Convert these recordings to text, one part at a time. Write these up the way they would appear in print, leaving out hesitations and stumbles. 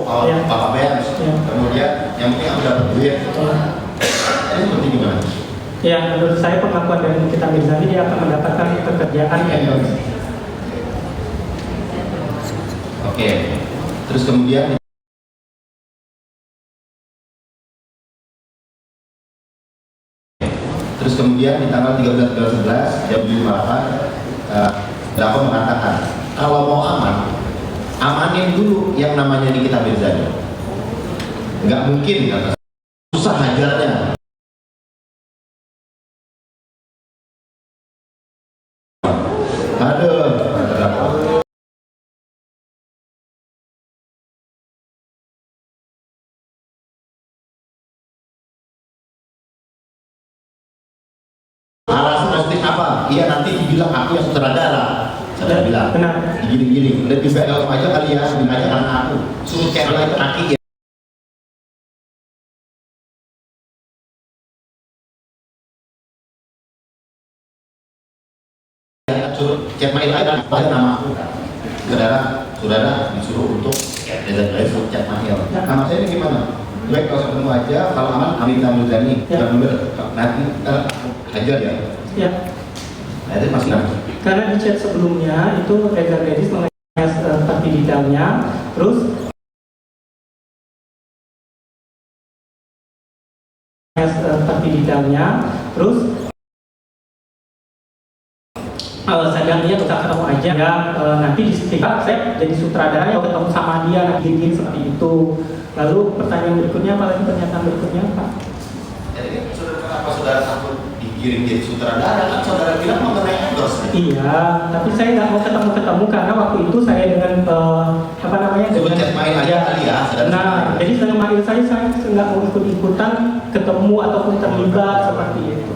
Bapak Bens, kemudian yang penting aku dapat duit. Ini seperti gimana? Ya, menurut saya pengakuan dari Nikita Mirzani dia akan mendapatkan pekerjaan endorse. Oke, terus kemudian di tanggal 13 bulan 11 jam 5.08 Dapo mengatakan kalau mau aman, amanin dulu yang namanya Nikita Mirzani. Nggak mungkin, kata susah hajarnya. Aduh, kata Dapo. Alasan positif apa? Iya nanti dibilang aku yang sutradara. Saya bilang, gini-gini, lebih baik langsung aja kali ya, sebenarnya karena aku suruh cek lagi kaki ya. Suruh cek mail aja nama aku. Saudara disuruh untuk Reza Blay suruh cek mail. Nama saya ini gimana? Baik kalau ketemu aja, kalau aman kami Nikita Mirzani. Yang bener, nanti aja ya. Ya. Nah, itu masih nanti. Karena di chat sebelumnya itu Reza Gladys mengenai seperti detailnya, terus saya bilang dia bisa ketemu aja ya, nanti di setiap saya jadi sutradara ya ketemu sama dia gini seperti itu. Lalu pertanyaan berikutnya apa lagi, pernyataan berikutnya Pak? Jadi kenapa saudara takut digiring jadi sutradara? Kan saudara bilang mengenai endorse. Iya, tapi saya nggak mau ketemu karena waktu itu saya dengan apa namanya? Dengan chat main aja kali ya. Nah, jadi dengan main saya nggak mau ikut-ikutan ketemu ataupun terlibat seperti itu.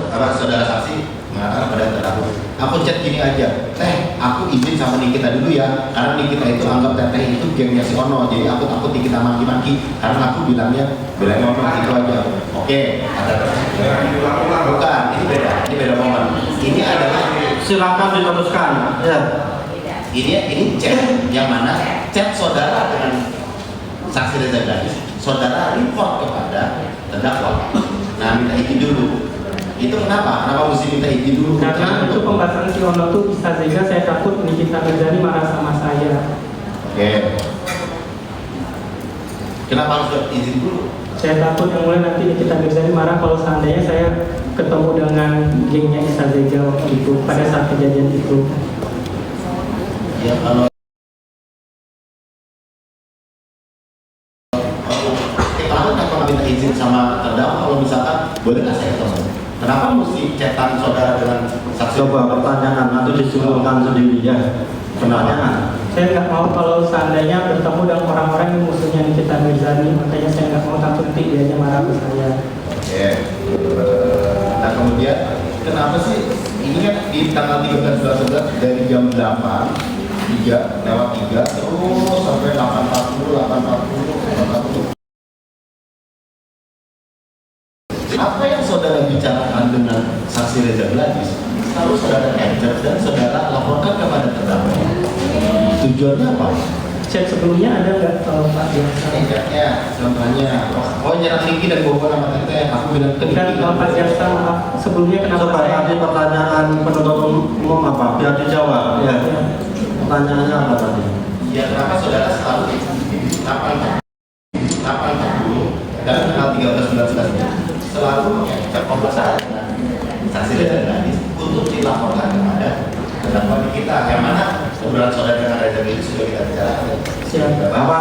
Apa saudara saksi mengatakan pada terdakwa, aku chat gini aja, aku izin sama Nikita dulu ya, karena Nikita itu anggap teteh itu gengnya si Ono, jadi aku takut Nikita maki-maki, karena aku bilangnya Ono itu aja. Oke, ada bukan, ini beda momen. Ini adalah silakan diteruskan. Ya. Ini chat yang mana chat saudara dengan saksi Reza Gladys, saudara report kepada terdakwa. Nah, minta izin dulu. Itu kenapa? Kenapa mesti minta izin dulu? Karena itu pembahasan si Ono itu bisa saja saya takut Nikita Mirzani marah sama saya. Oke. Kenapa harus izin dulu? Saya takut yang mulai nanti Nikita Mirzani marah kalau seandainya saya ketemu dengan gengnya Isa Zega waktu itu pada saat kejadian itu. Ya kalau kenapa minta izin sama terdakwa kalau misalkan boleh nggak saya ketemu? Kenapa mesti cetan saudara dengan saksi? Coba pertanyaan atau disimpulkan sendiri ya. Pertanyaan. Saya nggak mau kalau seandainya bertemu dengan orang-orang yang musuhnya Nikita Mirzani, makanya saya nggak mau takut nanti dia marah ke saya. Oke. Nah kemudian kenapa sih ini kan di tanggal 13 dari jam 8 lewat 3 terus sampai 8.40 apa yang saudara bicarakan dengan saksi Reza Gladys harus saudara capture dan saudara laporkan kepada terdakwa. Tujuannya apa? Chat sebelumnya ada nggak Pak Jaksa? Ya, contohnya, nyerang Niki dan Bogor sama Teteh, aku bilang ke Niki. Pak Jaksa, sebelumnya kenapa Coba tadi pertanyaan penuntut umum apa? Biar dijawab. Ya. Pertanyaannya apa tadi? Ya, kenapa saudara selalu 8.40 dan tanggal 13 selalu mengecek pembahasan saksi Reza Gladys untuk dilaporkan kepada terdakwa kita, yang mana obrolan saudara dengan Reza Gladys sudah kita bicarakan. Siapa? Apa?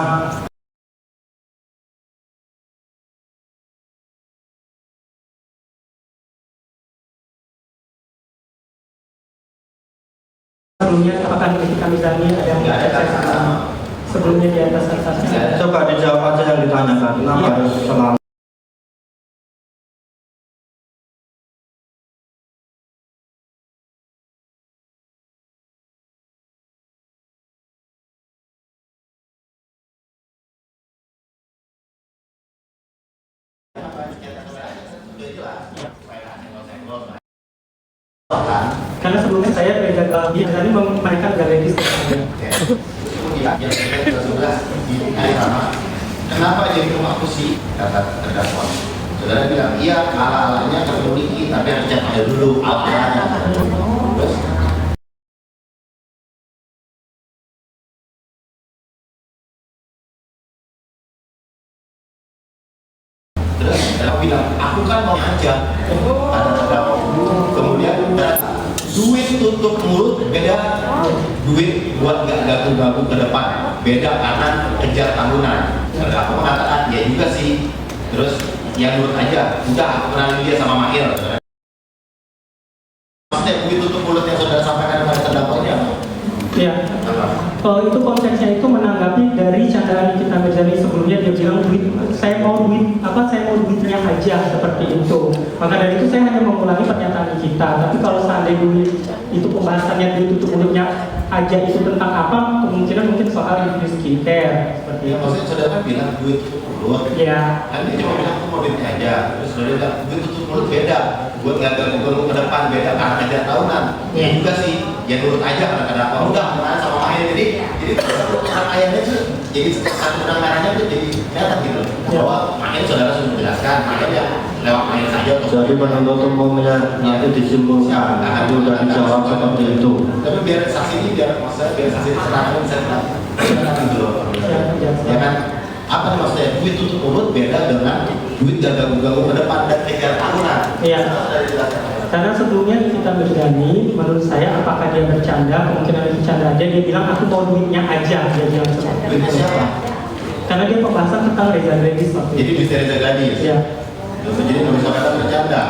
Sebelumnya apakah Nikita Mirzani ada yang sebelumnya di atas saksi? Coba dijawab aja yang ditanyakan. Kenapa harus selalu? Karena sebelumnya saya Reza Gladys mereka Gladys. iya, yang ke-11 di hari sama. Kenapa jadi rumah aku sih? Kata terdakwa. Saudara bilang, iya ala-alanya ketemu Niki, tapi harus cek aja dulu apa-apanya. Terus, dia bilang, aku kan mau ngajak. Kata terdakwa. Kemudian duit tutup mulut beda, duit buat gak ganggu-ganggu ke depan beda karena kejar tahunan. Terdakwa mengatakan, ya juga sih. Terus yang nurut aja, udah aku kenalin dia sama Mahir. Maksudnya duit tutup mulut yang saudara sampaikan kepada terdakwa ini apa? Iya. Itu konteksnya itu menanggapi dari candaan kita Mirzani sebelumnya, dia bilang saya mau duitnya aja seperti itu. Maka dari itu saya hanya mengulangi pernyataan kita. Tapi kalau seandainya duit itu pembahasannya duit tutup mulutnya aja itu tentang apa, kemungkinan mungkin soal review skincare seperti Ya itu. maksudnya saudara bilang duit tutup mulut. Iya. Kan dia cuma bilang aku mau duitnya aja. Terus saudara bilang duit tutup mulut beda. Buat nggak ganggu ke depan beda karena kejar tahunan. Ya juga sih. Ya nurut aja karena terdakwa. Udah kenal sama Mahir. Jadi orang ayahnya tuh jadi satu benang merahnya tuh jadi kelihatan gitu. Bahwa Mahir saudara sudah menjelaskan. Mahir ya lewat Mahir saja. Jadi penuntut umumnya nanti disimpulkan, itu sudah dijawab seperti itu. Tapi biar saksi ini maksudnya biar saksi ini serahkan bisa kita gitu loh. Ya kan? Apa nih maksudnya? Duit tutup mulut beda dengan duit gak ganggu-ganggu ke depan dan kejar tahunan. Iya. Karena sebelumnya kita Mirzani, menurut saya apakah dia bercanda, kemungkinan bercanda aja, dia bilang aku mau duitnya aja, dia bilang seperti itu. Duitnya siapa? Karena dia pembahasan tentang Reza Gladys waktu Jadi itu. duit Reza Gladys. Iya. Jadi nulis saudara bercanda.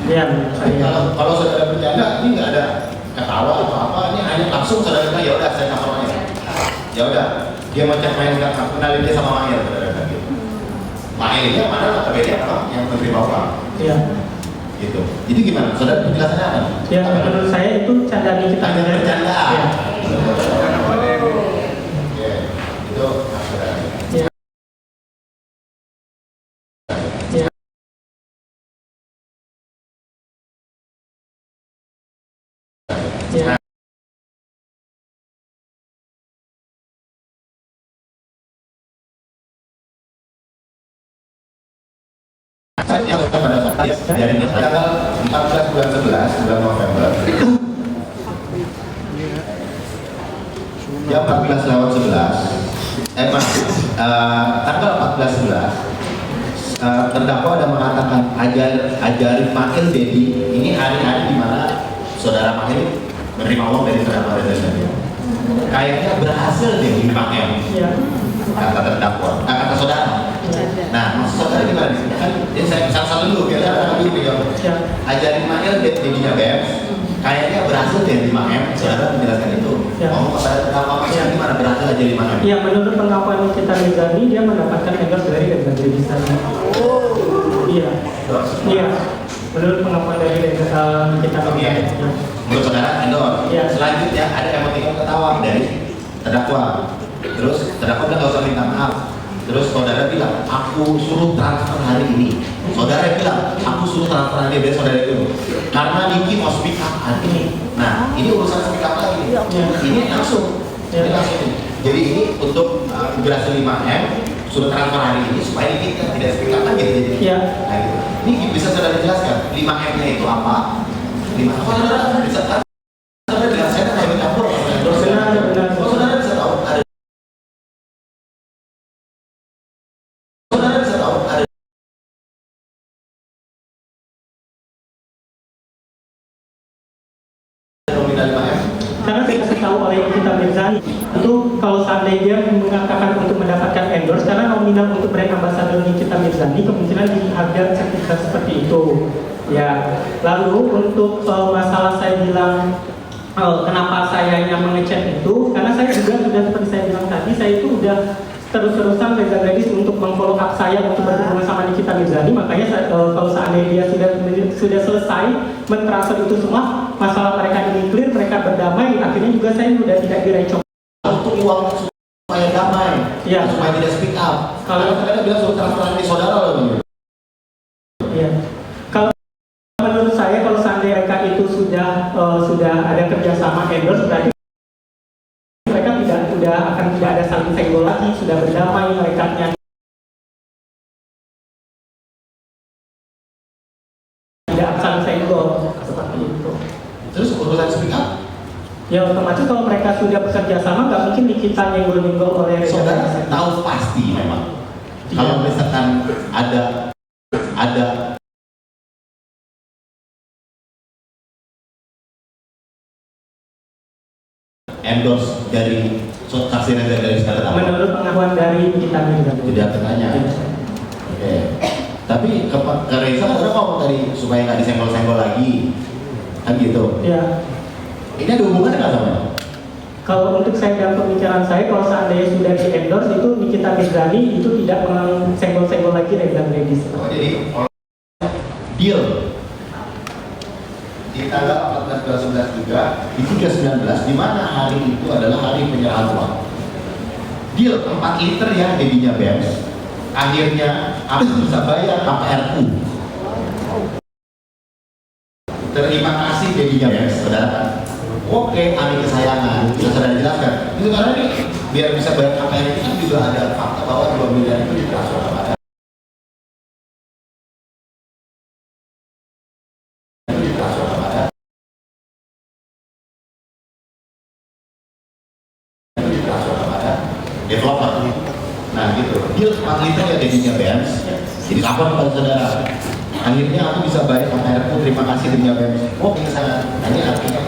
Iya. Tapi kalau saudara bercanda ini nggak ada ketawa atau apa, ini hanya langsung saudara bilang ya udah saya cover aja. Ya udah, dia mau cek main nggak kenalin dia sama Mahir, saudara bilang gitu. Mahir ini yang mana notabene yang menteri bapak. Iya. Gitu. Jadi gimana? Saudara penjelasannya apa? Ya, menurut saya itu candaan kita Hanya bercanda. Iya. Oke, itu saudara. Iya. Iya. Iya. Yang pada saat dari tanggal 14 bulan 11 bulan November jam 14 lewat 11 tanggal 14 11 terdakwa ada mengatakan ajari Mahir Dedi ini hari-hari di mana saudara Mahir menerima uang dari terdakwa kayaknya berhasil deh 5M Iya. kata terdakwa, kata saudara. Nah, maksud saudara gimana nih? Kan ini saya satu dulu, biar ada dulu nih. Ajarin Mahir dedinya BM, kayaknya berhasil deh 5M. Saudara menjelaskan itu. Ngomong kepada terdakwa Mahir gimana berhasil ajarin 5M? Iya, menurut pengakuan kita Mirzani, dia mendapatkan endorse dari Reza Gladys. Iya. Iya. Menurut pengakuan dari kita Mirzani. Menurut saudara endorse. Iya. Selanjutnya ada emoticon ketawa dari terdakwa. Terus terdakwa bilang nggak usah minta maaf. Terus saudara bilang, aku suruh transfer hari ini. Saudara bilang, aku suruh transfer hari ini. Saudara itu, karena Niki mau speak up hari ini. Nah, ini urusan speak up lagi. Ini langsung. Ini langsung. Jadi ini untuk gerasi 5M suruh transfer hari ini supaya Niki tidak speak up lagi. Iya. Nah, gitu. Ini bisa saudara jelaskan 5M-nya itu apa? 5 apa saudara bisa tahu? Saudara jelaskan saya kan campur. Benar. Saudara bisa tahu ada. Saudara bisa tahu ada. Nominal 5M. Karena saya kasih tahu oleh kita Mirzani itu kalau seandainya dia mengatakan untuk mendapatkan endorse karena nominal untuk brand ambassador Nikita Mirzani kemungkinan di harga sekitar seperti itu. Ya, lalu untuk masalah saya bilang kenapa saya yang mengecek itu karena saya juga sudah seperti saya bilang tadi saya itu udah terus-terusan Reza Gladys untuk meng-follow up saya untuk berhubungan sama Nikita Mirzani makanya saya, kalau seandainya dia sudah selesai mentransfer itu semua masalah mereka ini clear mereka berdamai akhirnya juga saya sudah tidak direcok Untuk uang supaya damai, Iya. supaya tidak speak up. Kalau- Kalau kalian bilang suruh transfer di saudara loh. ya. Kalau menurut saya kalau seandainya mereka itu sudah ada kerjasama endorse berarti mereka tidak akan tidak ada saling senggol lagi, sudah berdamai mereka, tidak saling senggol seperti itu. Terus urusan speak up, Ya otomatis kalau mereka sudah bekerja sama, nggak mungkin kita nyenggol-nyenggol oleh saudara rekan-rekan. tahu pasti memang. Kalau misalkan ada endorse dari saksi Reza dari sekarang, Menurut pengakuan dari kita tidak bertanya. Oke. Tapi ke Reza ada ngomong tadi supaya nggak disenggol-senggol lagi, kan gitu. Ya. Ini ada hubungan nggak sama? Kalau untuk saya dalam pembicaraan saya, kalau seandainya sudah di endorse itu Nikita Mirzani itu tidak mensenggol-senggol lagi Reza Medis. Oh, jadi deal di tanggal 14 bulan 11 juga di 319 di mana hari itu adalah hari penyerahan uang. Deal 4 liter ya dedinya BEMS. Akhirnya aku bisa bayar KPRku. Terima kasih dedinya BEMS, saudara. Oke, kami kesayangan, bisa saudara jelaskan. Itu karena ini biar bisa bayar KPR itu kan juga ada fakta bahwa 2 miliar itu ditransfer kepada developer. Nah gitu, deal 4 liter ya dedinya BEMS. Jadi lapor kepada saudara. Akhirnya aku bisa bayar KPR-ku, terima kasih dedinya BEMS. Oh, bisa. Nah, ini artinya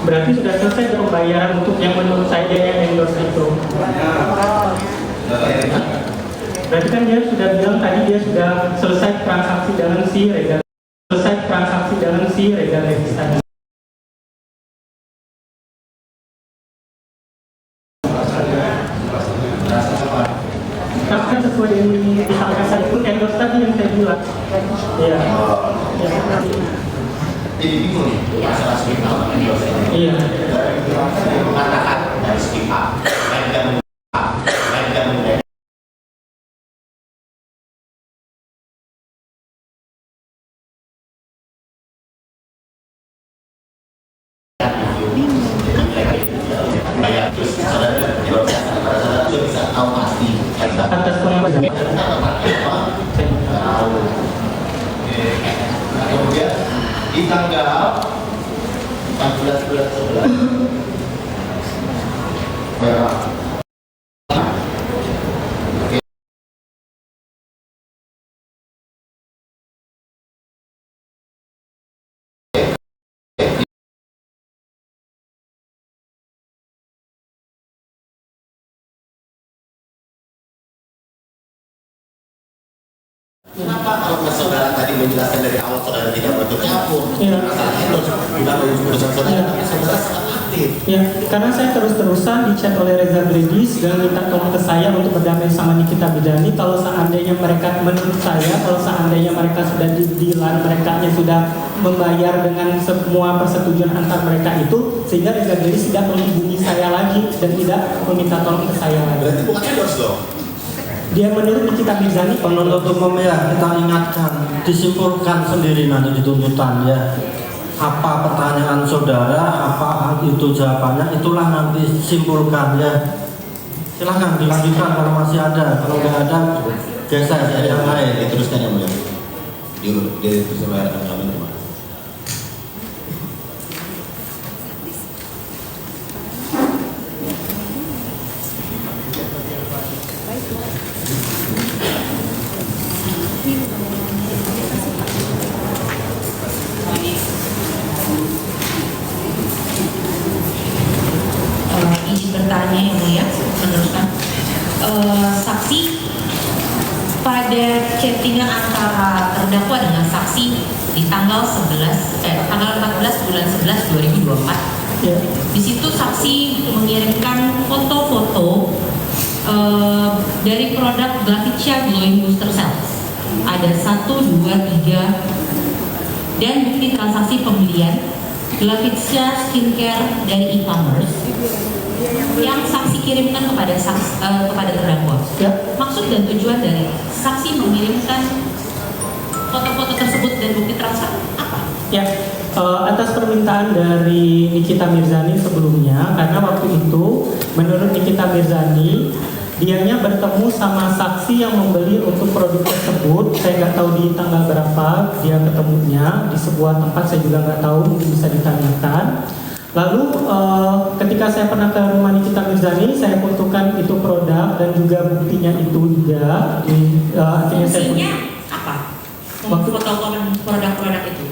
Berarti sudah selesai pembayaran untuk yang menurut saya dia yang endorse itu. sudah bayar kan? Berarti kan dia sudah bilang tadi dia sudah selesai transaksi dengan si Reza. Selesai transaksi dengan si Reza Medis tadi. Tapi kan sesuai yang disampaikan tadi itu endorse tadi yang saya bilang. Iya. Jadi bingung nih, masalah speak up endorse ini. Iya. Mengatakan dari speak up, dan bayar terus saudara jawabnya pada saudara sudah bisa tahu pasti Atas pengawasan. kemudian di tanggal 14 bulan 11 Kenapa kalau saudara tadi menjelaskan dari awal saudara tidak berikut campur masalah endorse bukan urusan saudara tapi saudara sangat aktif. Ya, karena saya terus-terusan dicat oleh Reza Medis dan minta tolong ke saya untuk berdamai sama Nikita Mirzani. Kalau seandainya mereka, menurut saya, kalau seandainya mereka sudah didilan, mereka sudah membayar dengan semua persetujuan antar mereka itu, sehingga Reza Medis tidak menghubungi saya lagi dan tidak meminta tolong ke saya lagi. Berarti bukan endorse dong? Dia menurut Nikita Mirzani, Penuntut umum ya kita ingatkan, disimpulkan sendiri nanti di tuntutan ya. Apa pertanyaan saudara, apa itu jawabannya, itulah nanti simpulkan ya. Silahkan dilanjutkan kalau masih ada, kalau nggak ada geser ya yang lain. Diteruskan yang mulia. Diteruskan oleh rekan kami. Izin bertanya yang mulia, meneruskan saksi pada chattingan antara terdakwa dengan saksi di tanggal 14 bulan 11 2024. ya, Di situ saksi mengirimkan foto-foto dari produk Glavicia Glowing Booster Cells. Ada 1, 2, 3 dan bukti transaksi pembelian Glavicia Skincare dari e-commerce yang saksi kirimkan kepada kepada terdakwa. ya. Maksud dan tujuan dari saksi mengirimkan foto-foto tersebut dan bukti transaksi apa? Ya, Atas permintaan dari Nikita Mirzani sebelumnya, karena waktu itu menurut Nikita Mirzani dianya bertemu sama saksi yang membeli untuk produk tersebut. Saya nggak tahu di tanggal berapa dia ketemunya, di sebuah tempat saya juga nggak tahu, mungkin bisa ditanyakan. Lalu ketika saya pernah ke rumah Nikita Mirzani, saya fotokan itu produk dan juga buktinya itu juga. Akhirnya saya Fungsinya apa? Memfotokan produk-produk itu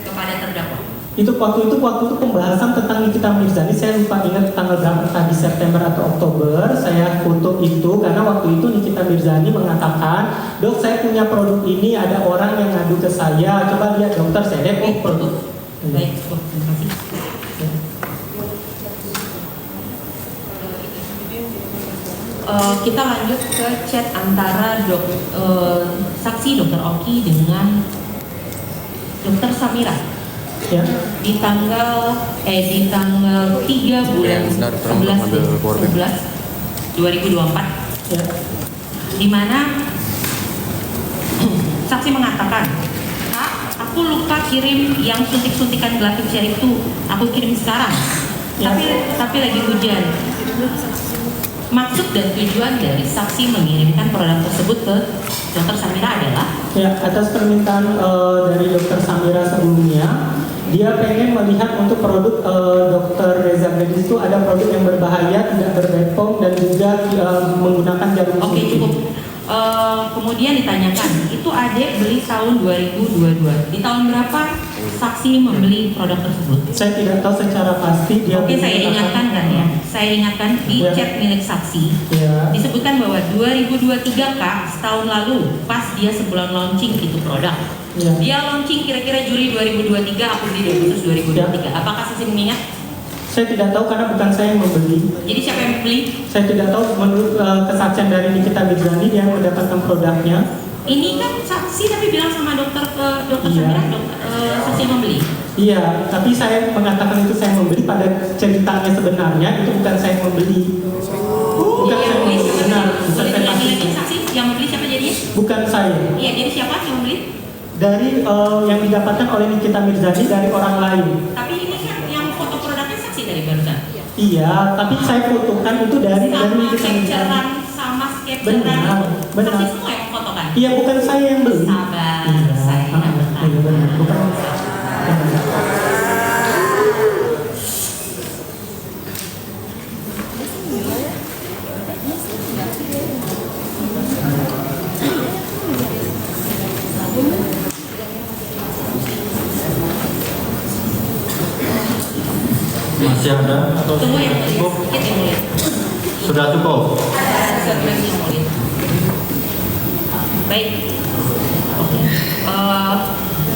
kepada terdakwa. waktu itu pembahasan tentang Nikita Mirzani, saya lupa ingat tanggal berapa tadi, September atau Oktober. Saya foto itu karena waktu itu Nikita Mirzani mengatakan, "Dok, saya punya produk ini, ada orang yang ngadu ke saya, coba lihat dokter." Saya lihat, oh produk. Baik, terima kasih. Kita lanjut ke chat antara saksi Dr. Oki dengan Dr. Samira Ya. di tanggal 3 bulan 11 2024, Ya. di mana saksi mengatakan, "Kak, aku lupa kirim yang suntik-suntikan Glavicia itu, aku kirim sekarang, Ya. tapi lagi hujan." Maksud dan tujuan dari saksi mengirimkan produk tersebut ke Dr. Samira adalah Ya, atas permintaan dari Dr. Samira sebelumnya, dia pengen melihat untuk produk Dr. Reza Gladys itu ada produk yang berbahaya, tidak berbepom dan juga menggunakan jarum oke, suntik. cukup. Kemudian ditanyakan, itu adek beli tahun 2022. Di tahun berapa saksi membeli produk tersebut? Saya tidak tahu secara pasti dia. Oke, saya ingatkan kan ya. Saya ingatkan di Ya. chat milik saksi. Ya. Disebutkan bahwa 2023 Kak, setahun lalu pas dia sebulan launching itu produk. Ya. Dia launching kira-kira Juli 2023, aku beli di Agustus 2023. Apakah saksi mengingat? Saya tidak tahu karena bukan saya yang membeli. Jadi siapa yang beli? Saya tidak tahu, menurut kesaksian dari Nikita Mirzani dia mendapatkan produknya. Ini kan saksi tapi bilang sama dokter Iya. Samira, saksi yang membeli. Iya, tapi saya mengatakan itu saya membeli, pada ceritanya sebenarnya itu bukan saya yang membeli. Bukan Iya, saya yang beli membeli, siapa? benar. Bukan Boleh saya diulangi lagi pasti. saksi yang membeli siapa jadinya? Bukan saya. Iya, jadi siapa yang membeli? Dari yang didapatkan oleh Nikita Mirzani dari orang lain. Tapi ini kan yang foto produknya saksi tadi barusan. Iya, tapi saya fotokan itu dari Sama Nikita Mirzani. capturean, sama sketcheran. Benar, benar. Saksi semua yang fotokan. Iya, bukan saya yang beli. Sabar, Iya, saya iya benar, bukan. Masih ada atau Tunggu yang mulia, cukup? sedikit yang mulia. Sudah cukup. Satu lagi yang mulia. Baik. Oke.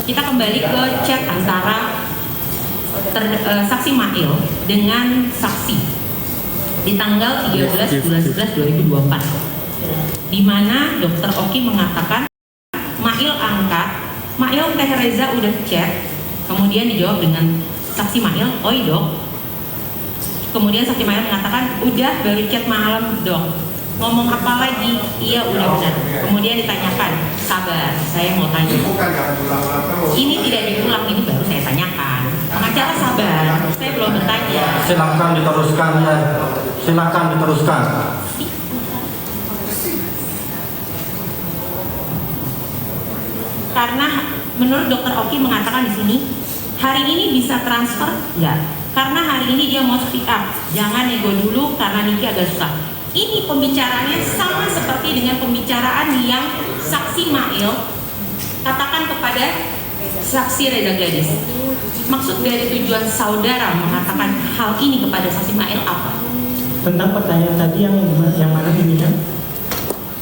Kita kembali ke chat antara saksi Mail dengan saksi di tanggal 13 bulan 11 2024, di mana Dr. Oki mengatakan Mail angkat, Mail Teh Reza udah chat, kemudian dijawab dengan saksi Mail, "Oi dok." Kemudian saksi Mail mengatakan, "Udah, baru chat malam dok. Ngomong apa lagi?" "Iya udah benar." Kemudian ditanyakan, "Sabar, saya mau tanya." Ini tidak diulang, ini baru saya tanyakan. Pengacara sabar, saya belum bertanya. Silakan diteruskan ya. Silakan diteruskan. Karena menurut Dr. Oki mengatakan di sini, hari ini bisa transfer nggak? Karena hari ini dia mau speak up, jangan nego dulu karena Niki agak susah. Ini pembicaraannya sama seperti dengan pembicaraan yang saksi Mail katakan kepada saksi Reza Gladys. Maksud dari tujuan saudara mengatakan hal ini kepada saksi Mail apa? Tentang pertanyaan tadi yang mana ini ya?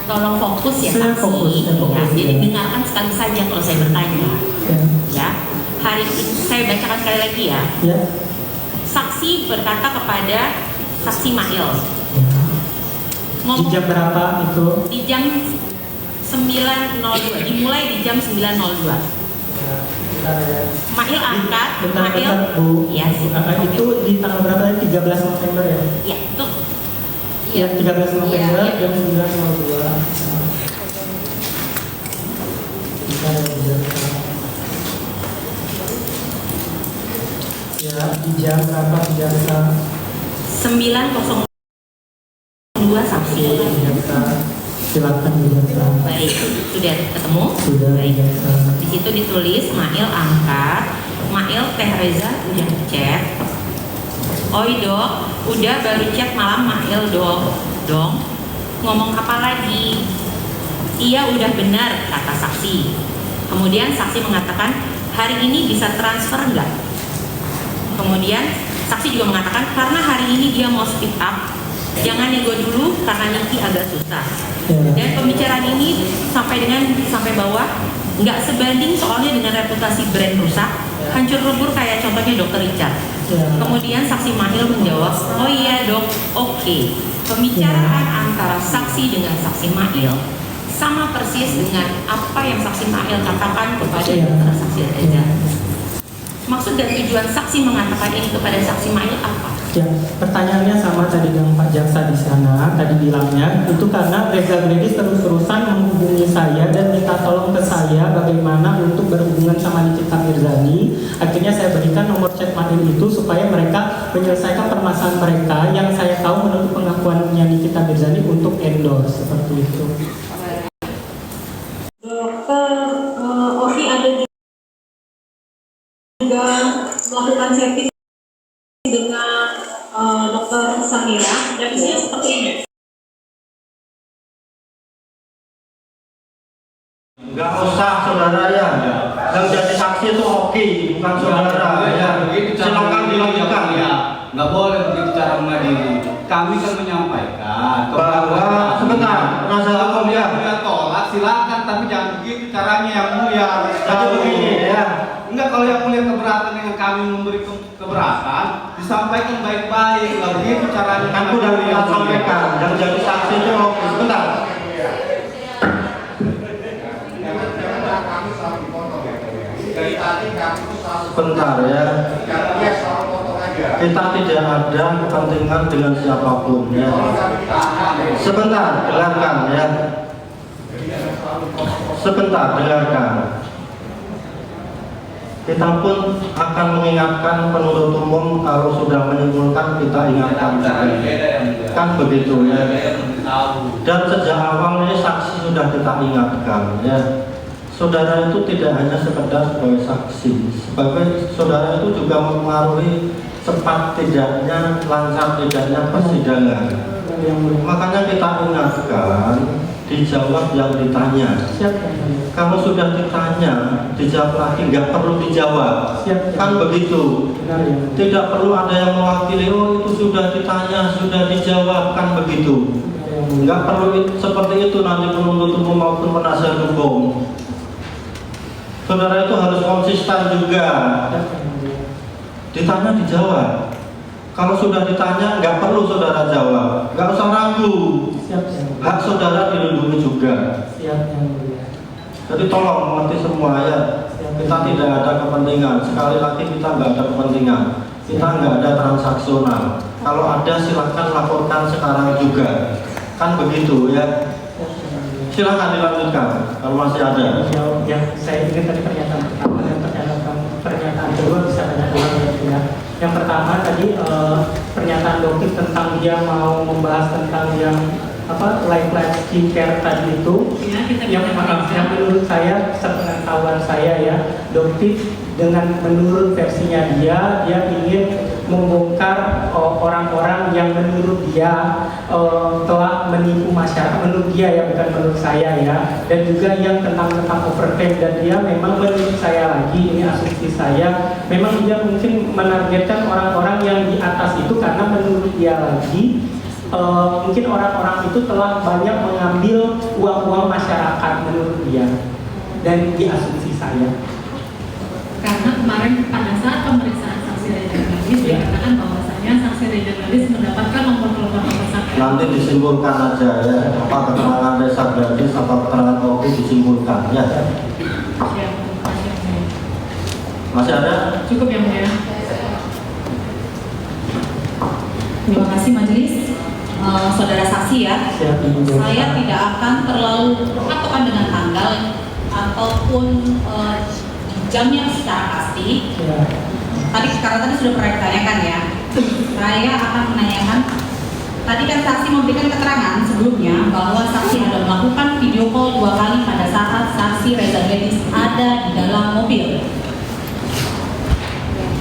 Tolong fokus ya Saya saksi. fokus, saya fokus, Ya, jadi ya. dengarkan sekali saja kalau saya bertanya. Ya. Ya, hari ini saya bacakan sekali lagi ya. Ya. Saksi berkata kepada saksi Mail, Di jam berapa itu? di jam 9.02, dimulai di jam 9.02. Mail angkat, Bentar, Bu. Iya sih. Itu di tanggal berapa tadi? 13 November ya? Ya, itu. Ya, 13 November Iya. jam 9.02. Bentar, ya, bentar. Ya, di jam berapa jaksa? 9.02 saksi. Jaksa, silakan jaksa. Baik, sudah ketemu? Sudah. Baik. Jaksa. Di situ ditulis Mail angkat, Mail Teh Reza udah chat. Oi dok, udah baru chat malam Mail dong. Ngomong apa lagi? Iya udah benar kata saksi. Kemudian saksi mengatakan hari ini bisa transfer nggak? Kemudian saksi juga mengatakan karena hari ini dia mau speed up, jangan nego dulu karena Niki agak susah. Dan pembicaraan ini sampai bawah nggak sebanding soalnya dengan reputasi brand rusak, hancur lebur kayak contohnya Dr. Richard. Kemudian saksi Mahil menjawab, oh iya dok, oke. Pembicaraan antara saksi dengan saksi Mahil sama persis dengan apa yang saksi Mahil katakan kepada Dr. Saksi Reza. Maksud dan tujuan saksi mengatakan ini kepada saksi Mahil apa? Ya, pertanyaannya sama tadi dengan Pak Jaksa di sana, tadi bilangnya itu karena Reza Gledis terus-terusan menghubungi saya dan minta tolong ke saya bagaimana untuk berhubungan sama Nikita Mirzani. Akhirnya saya berikan nomor chat Mahil itu supaya mereka menyelesaikan permasalahan mereka yang saya tahu menurut pengakuannya Nikita Mirzani untuk endorse seperti itu. Dokter Oki ada juga melakukan setting dengan Dokter Samira dan isinya seperti ini. Nggak usah saudara ya, yang jadi saksi itu Oki, bukan saudara ya. Silakan dilanjutkan ya. Nggak boleh begitu cara mengadili. Kami kan menyampaikan Bahwa sebentar, penasihat hukum ya. Mulia tolak silakan, tapi jangan begitu caranya yang mulia. Jadi begini ya. Enggak, kalau yang mulia keberatan dengan kami memberi keberatan, disampaikan baik-baik. Nggak begitu caranya. Kan udah kita sampaikan, yang jadi saksi itu Oki. Sebentar. Sebentar ya. Kita tidak ada kepentingan dengan siapapun ya. Sebentar, dengarkan ya. Sebentar, dengarkan. Kita pun akan mengingatkan penuntut umum kalau sudah menyimpulkan kita ingatkan juga. Kan begitu ya. Dan sejak awal ini saksi sudah kita ingatkan ya. Saudara itu tidak hanya sekedar sebagai saksi, sebagai saudara itu juga mempengaruhi cepat tidaknya, lancar tidaknya persidangan. Makanya kita ingatkan, dijawab yang ditanya. Kalau sudah ditanya, dijawab lagi, nggak perlu dijawab. Kan begitu. Tidak perlu ada yang mewakili, oh itu sudah ditanya, sudah dijawab, kan begitu. Nggak perlu seperti itu nanti penuntut umum maupun penasihat hukum. Saudara itu harus konsisten juga. Ditanya dijawab. Kalau sudah ditanya nggak perlu saudara jawab, nggak usah ragu. Hak saudara dilindungi juga. Jadi tolong mengerti semua ya. Kita tidak ada kepentingan. Sekali lagi kita nggak ada kepentingan. Kita nggak ada transaksional. Kalau ada silakan laporkan sekarang juga. Kan begitu ya. Silakan dilanjutkan kalau masih ada. Yang saya ingin tadi pernyataan pertama dan pernyataan kedua bisa banyak ulang ya. Yang pertama tadi pernyataan dokter tentang dia mau membahas tentang yang life skincare tadi itu yang menurut saya sepengetahuan saya ya, dokter dengan menurut versinya dia ingin membongkar orang-orang yang menurut dia telah menipu masyarakat, menurut dia ya, bukan menurut saya ya, dan juga yang tentang overtime, dan dia memang menurut saya lagi, ini asumsi saya, memang dia mungkin menargetkan orang-orang yang di atas itu karena menurut dia lagi mungkin orang-orang itu telah banyak mengambil uang-uang masyarakat menurut dia, dan di asumsi saya. Karena kemarin pada saat pemeriksaan saksi Reza Gledis dikatakan bahwasanya saksi Reza Gledis mendapatkan nomor telepon tersangka. Nanti disimpulkan aja ya, apa keterangan Reza Gledis atau keterangan Oki disimpulkan ya. Masih ada? Cukup yang mulia. Terima kasih majelis. Saudara saksi ya, saya tidak akan terlalu patokan dengan tanggal ataupun jamnya secara pasti. karena tadi sudah pernah ditanyakan ya, saya akan menanyakan. Tadi kan saksi memberikan keterangan sebelumnya bahwa saksi ada melakukan video call 2 kali pada saat saksi Reza Gladys ada di dalam mobil.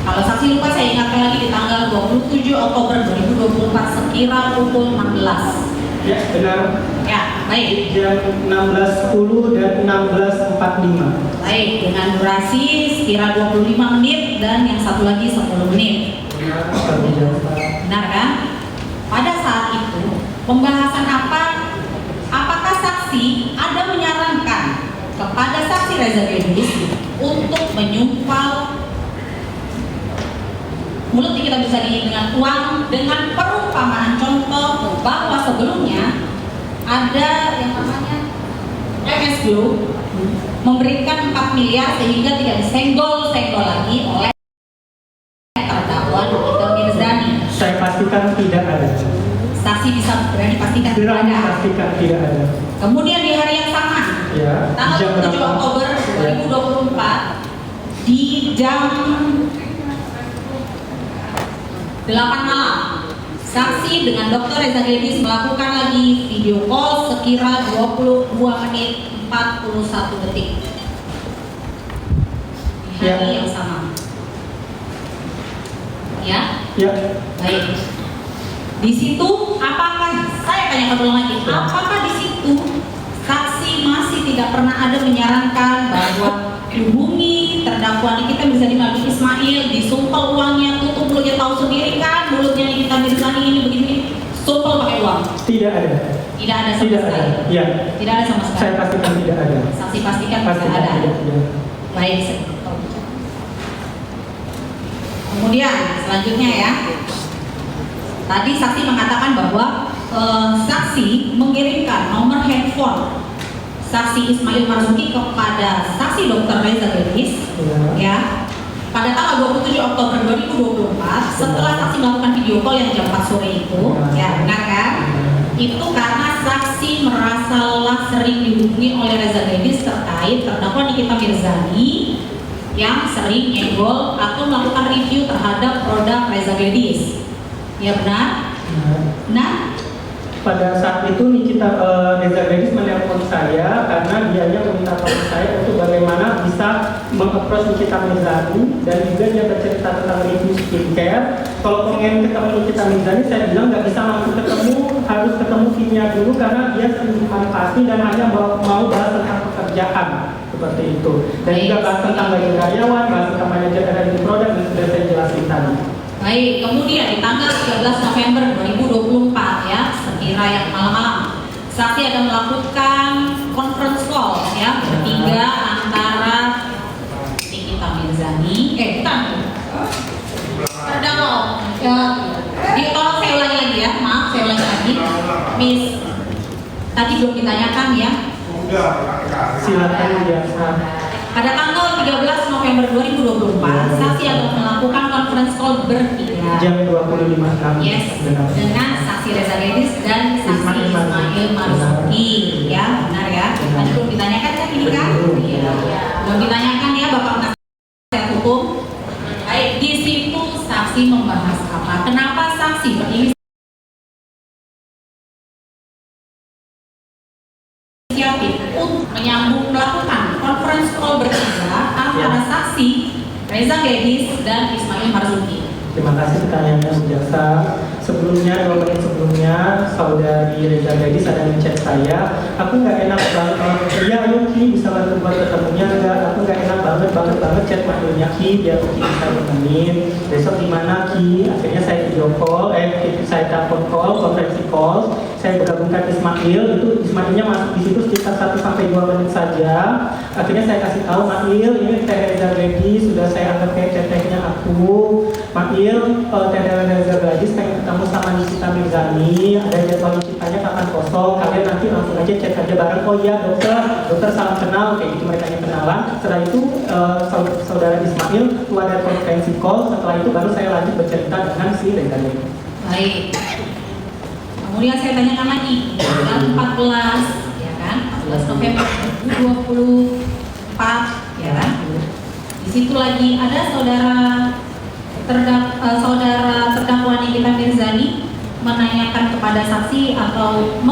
Kalau saksi lupa, saya ingatkan lagi di tanggal 27 Oktober 2024 sekira pukul 16. Ya, benar. Ya, baik. Jam 16.10 dan 16.45. Baik, dengan durasi sekira 25 menit dan yang satu lagi 10 menit. Benar kan? Pada saat itu, pembahasan apakah saksi ada menyarankan kepada saksi Reza Gladys untuk menyumpal mulut kita bisa dengan uang dengan perumpamaan contoh bahwa sebelumnya ada yang namanya MS Glow memberikan 4 miliar sehingga tidak disenggol-senggol lagi oleh terdakwa Nikita Mirzani. Saya pastikan tidak ada. Saksi bisa berani pastikan tidak Berani ada. pastikan tidak ada. Kemudian di hari yang sama, Ya. Jam tanggal 7 berapa? Oktober 2024 di jam 8 malam, saksi dengan Dr. Reza Gladys melakukan lagi video call sekira 22 menit 41 detik di hari yang sama. Ya, Ya. baik. Di situ apakah saya tanyakan ulang lagi, apakah di situ saksi masih tidak pernah ada menyarankan bahwa hubungi terdakwa Nikita Mirzani melalui Ismail, disumpel uangnya, tutup mulutnya, tahu sendiri kan mulutnya Nikita Mirzani ini begini, sumpel pakai uang? Tidak ada. Tidak ada sama Tidak sekali. ada. Ya. Tidak ada sama sekali. Saya pastikan tidak ada. Saksi pastikan tidak Pastikan ada. tidak ada. Baik. Kemudian selanjutnya ya, tadi saksi mengatakan bahwa saksi mengirimkan nomor handphone saksi Ismail Marzuki kepada saksi Dr. Reza Gladys ya pada tanggal 27 Oktober 2024 setelah saksi melakukan video call yang jam 4 sore itu. Ya, benar kan? Itu karena saksi merasa lelah sering dihubungi oleh Reza Gladys terkait terdakwa Nikita Mirzani yang sering nyenggol atau melakukan review terhadap produk Reza Gladys. Ya, benar? Benar? Pada saat itu Nikita Reza Gladys menelpon saya karena dianya meminta tolong saya untuk bagaimana bisa meng-approach Nikita Mirzani, dan juga dia bercerita tentang review skincare. Kalau pengen ketemu Nikita Mirzani, saya bilang nggak bisa langsung ketemu, harus ketemu timnya dulu karena dia sering pasti dan hanya mau bahas tentang pekerjaan seperti itu. Dan juga bahas tentang gaji karyawan, bahas tentang manajer dari produk yang sudah saya jelasin tadi. Baik, kemudian di tanggal 13 November 2024 ya, sekira yang malam-malam, saksi ada melakukan conference call ya bertiga antara Nikita Mirzani, terdakwa. Tolong saya ulangi lagi ya, maaf saya ulangi lagi, Miss. Tadi belum ditanyakan ya. Silakan biasa. Pada tanggal 13 November 2024, saksi akan melakukan conference call bertiga. Jam 25.06. Yes, Benar. dengan saksi Reza Gladys dan saksi Ismail Marzuki. Ya, benar ya. Tadi belum ditanyakan kan ini kan? Iya. Belum ditanyakan ya Bapak Penasihat Hukum. Baik, di situ saksi membahas apa? Kenapa saksi berinisiatif untuk menyambung melakukan conference call bertiga antara saksi Reza Gladys dan Ismail Marzuki? Terima kasih pertanyaannya Bu Jaksa. Sebelumnya, 2 menit sebelumnya, saudari Reza Gladys ada ngechat saya. Aku nggak enak banget. Iya, ayo Ki, bisa bantu buat ketemunya nggak? Aku nggak enak banget chat manggilnya Ki, biar Ki bisa temenin. Besok gimana Ki? Akhirnya saya video call, saya telepon call, konferensi call. Saya bergabungkan Ismail, itu Ismailnya masuk di situ sekitar 1-2 menit saja. Akhirnya saya kasih tahu Mail, ini Teh Reza Gladys, sudah saya anggap kayak tetehnya aku. Mail, Teh Reza Gladys pengen ketemu sama Nikita Mirzani, ada jadwal Nikitanya kapan kosong, kalian nanti langsung aja chat aja bareng. Oh iya dokter salam kenal, kayak gitu mereka kenalan. Setelah itu saudara Ismail itu ada konferensi call, setelah itu baru saya lanjut bercerita dengan si Reza Gladys. Baik. Kemudian saya tanyakan lagi, tanggal 14, ya kan, 14 November 2024, ya kan. Di situ lagi ada saudara saudara terdakwa Nikita Mirzani menanyakan kepada saksi atau